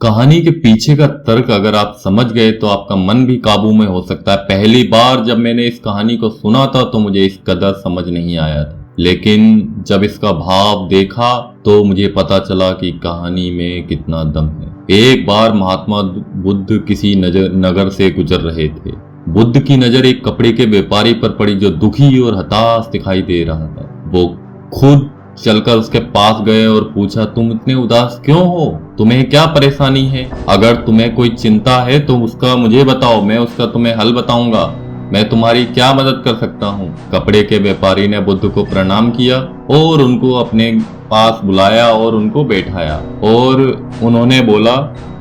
कहानी के पीछे का तर्क अगर आप समझ गए तो आपका मन भी काबू में हो सकता है। पहली बार जब मैंने इस कहानी को सुना था तो मुझे इस कदर समझ नहीं आया था, लेकिन जब इसका भाव देखा तो मुझे पता चला कि कहानी में कितना दम है। एक बार महात्मा बुद्ध किसी नगर से गुजर रहे थे। बुद्ध की नजर एक कपड़े के व्यापारी पर पड़ी जो दुखी और हताश दिखाई दे रहा था। वो खुद चलकर उसके पास गए और पूछा, तुम इतने उदास क्यों हो? तुम्हें क्या परेशानी है? अगर तुम्हें कोई चिंता है तो उसका मुझे बताओ, मैं उसका तुम्हें हल बताऊंगा। मैं तुम्हारी क्या मदद कर सकता हूँ? कपड़े के व्यापारी ने बुद्ध को प्रणाम किया और उनको अपने पास बुलाया और उनको बैठाया और उन्होंने बोला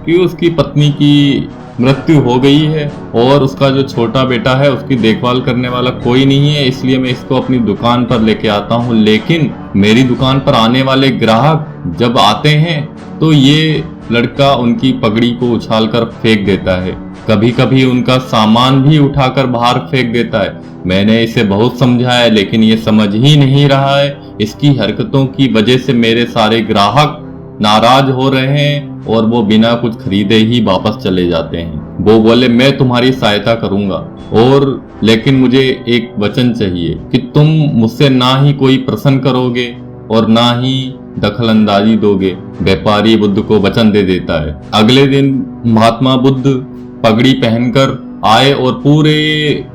कि उसकी पत्नी की मृत्यु हो गई है और उसका जो छोटा बेटा है उसकी देखभाल करने वाला कोई नहीं है, इसलिए मैं इसको अपनी दुकान पर लेके आता हूँ। लेकिन मेरी दुकान पर आने वाले ग्राहक जब आते हैं तो ये लड़का उनकी पगड़ी को उछालकर फेंक देता है, कभी कभी उनका सामान भी उठाकर बाहर फेंक देता है। मैंने इसे बहुत समझाया लेकिन ये समझ ही नहीं रहा है। इसकी हरकतों की वजह से मेरे सारे ग्राहक नाराज हो रहे हैं और वो बिना कुछ खरीदे ही वापस चले जाते हैं। वो बोले, मैं तुम्हारी सहायता करूंगा और लेकिन मुझे एक वचन चाहिए कि तुम मुझसे ना ही कोई प्रश्न करोगे और ना ही दखलंदाजी दोगे। व्यापारी बुद्ध को वचन दे देता है। अगले दिन महात्मा बुद्ध पगड़ी पहनकर आए और पूरे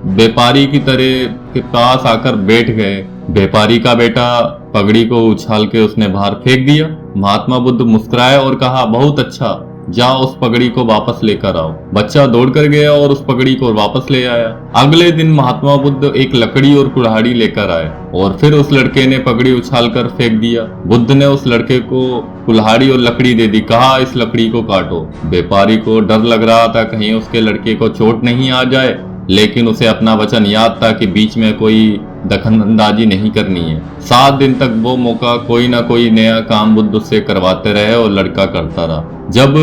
व्यापारी की तरह के पास आकर बैठ गए। व्यापारी का बेटा पगड़ी को उछाल के उसने बाहर फेंक दिया। महात्मा बुद्ध मुस्कुराए और कहा, बहुत अच्छा, जाओ उस पगड़ी को वापस लेकर आओ। बच्चा दौड़कर गया और उस पगड़ी को वापस ले आया। अगले दिन महात्मा बुद्ध एक लकड़ी और कुल्हाड़ी लेकर आए और फिर उस लड़के ने पगड़ी उछालकर फेंक दिया। बुद्ध ने उस लड़के को कुल्हाड़ी और लकड़ी दे दी, कहा इस लकड़ी को काटो। व्यापारी को डर लग रहा था कहीं उसके लड़के को चोट नहीं आ जाए, लेकिन उसे अपना वचन याद था कि बीच में कोई दखलंदाजी नहीं करनी है। 7 दिन तक वो मौका कोई ना कोई नया काम बुद्ध से करवाते रहे और लड़का करता रहा। जब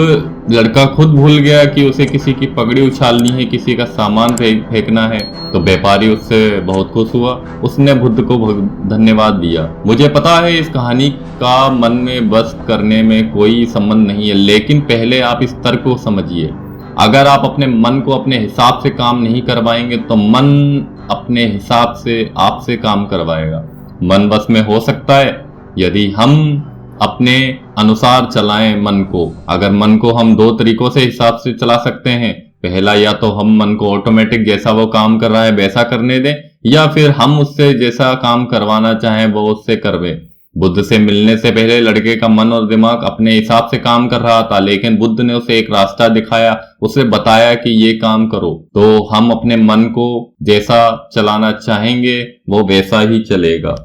लड़का खुद भूल गया कि उसे किसी की पगड़ी उछालनी है, किसी का सामान फेंकना है, तो व्यापारी उससे बहुत खुश हुआ। उसने बुद्ध को धन्यवाद दिया। मुझे पता है इस कहानी का मन में बस करने में कोई संबंध नहीं है, लेकिन पहले आप इस तर्क को समझिए। अगर आप अपने मन को अपने हिसाब से काम नहीं करवाएंगे तो मन अपने हिसाब से आपसे काम करवाएगा। मन बस में हो सकता है यदि हम अपने अनुसार चलाएं मन को। अगर मन को हम 2 तरीकों से हिसाब से चला सकते हैं। पहला, या तो हम मन को ऑटोमेटिक जैसा वो काम कर रहा है वैसा करने दें, या फिर हम उससे जैसा काम करवाना चाहें वो उससे करवे। बुद्ध से मिलने से पहले लड़के का मन और दिमाग अपने हिसाब से काम कर रहा था, लेकिन बुद्ध ने उसे एक रास्ता दिखाया, उसे बताया कि ये काम करो। तो हम अपने मन को जैसा चलाना चाहेंगे वो वैसा ही चलेगा।